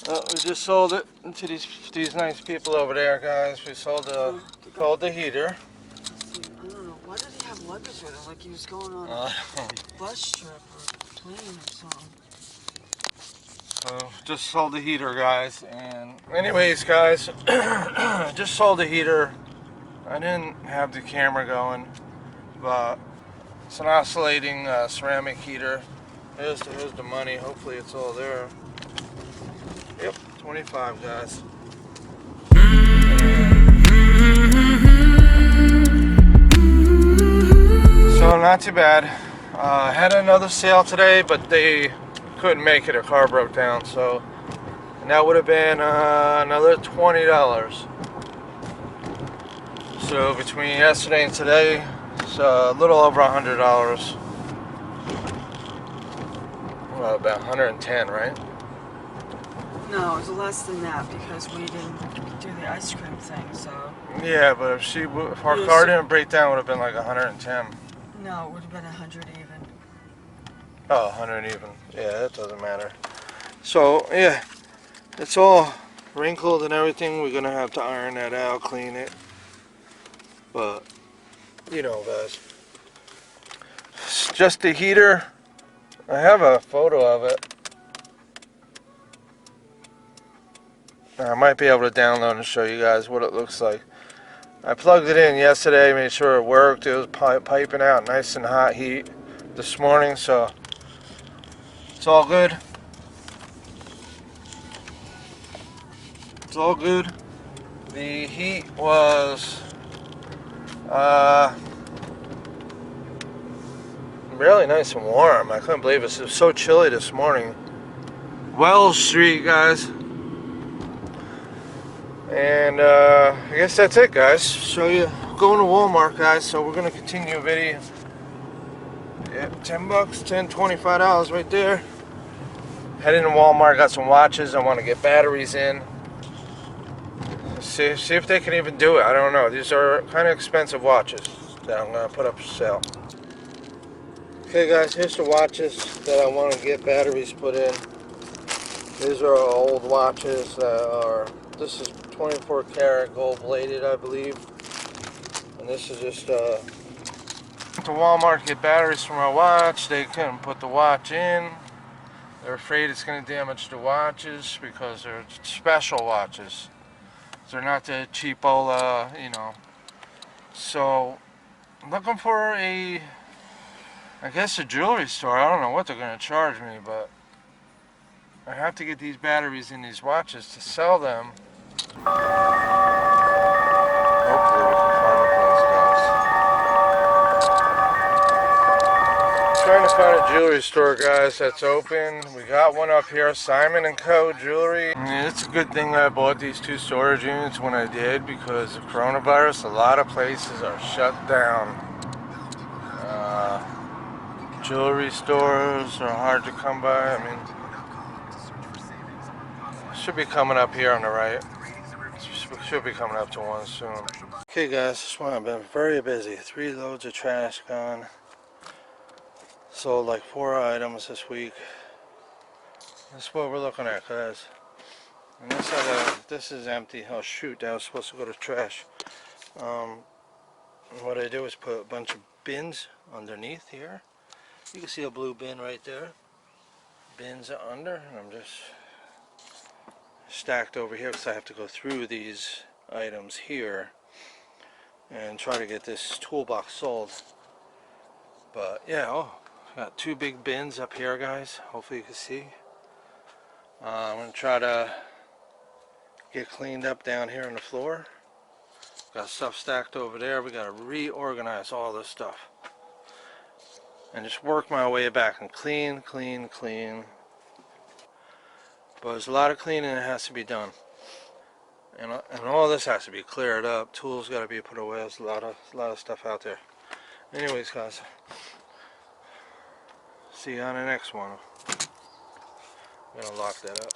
We just sold it to these nice people over there, guys. We sold the heater. I don't know. Why did he have luggage with him? Like he was going on a bus trip or plane or something. So just sold the heater, guys. And anyways, guys, just sold the heater. I didn't have the camera going, but it's an oscillating ceramic heater. Here's the money. Hopefully it's all there. Yep, 25, guys. So not too bad. Had another sale today, but they couldn't make it. A car broke down, so and that would have been another $20. So between yesterday and today, it's a little over $100. Well, about 110, right? No, it was less than that because we didn't do the ice cream thing. So Yeah, but if our car didn't break down, it would have been like 110. No, it would have been 100 even. Oh, 100 even. Yeah, that doesn't matter. So yeah, it's all wrinkled and everything. We're gonna have to iron that out, clean it. But you know, guys, it's just the heater. I have a photo of it. I might be able to download and show you guys what it looks like. I plugged it in yesterday, made sure it worked. It was piping out nice and hot heat this morning, so it's all good. It's all good. The heat was really nice and warm. I couldn't believe it. It was so chilly this morning. Wells Street, guys. And I guess that's it, guys. Show you going to Walmart, guys. So we're gonna continue video. Yeah, 10 bucks, $25 right there. Heading to Walmart, got some watches. I want to get batteries in. See if they can even do it. I don't know. These are kind of expensive watches that I'm gonna put up for sale. Okay, guys, here's the watches that I want to get batteries put in. These are old watches that are. This is 24 karat gold plated, I believe. And this is just to Walmart to get batteries for my watch. They couldn't put the watch in. They're afraid it's going to damage the watches because they're special watches. They're not the cheapo, you know. So I'm looking for I guess a jewelry store. I don't know what they're going to charge me, but I have to get these batteries in these watches to sell them. Hopefully we can find a place, guys. Trying to find a jewelry store, guys, that's open. We got one up here, Simon & Co. Jewelry. Yeah, it's a good thing that I bought these 2 storage units when I did, because of coronavirus, a lot of places are shut down. Jewelry stores are hard to come by. I mean, should be coming up here on the right. Should be coming up to one soon. Okay, guys, this one I've been very busy. 3 loads of trash gone. Sold like 4 items this week. That's what we're looking at, guys. And this is empty. Oh shoot, that was supposed to go to trash. What I do is put a bunch of bins underneath here. You can see a blue bin right there. Bins are under, and I'm just stacked over here because I have to go through these items here and try to get this toolbox sold. But yeah, got 2 big bins up here, guys. Hopefully you can see. I'm going to try to get cleaned up down here on the floor. Got stuff stacked over there. We got to reorganize all this stuff and just work my way back and clean. But there's a lot of cleaning that has to be done, and all this has to be cleared up. Tools got to be put away. There's a lot of stuff out there. Anyways, guys, see you on the next one. I'm gonna lock that up.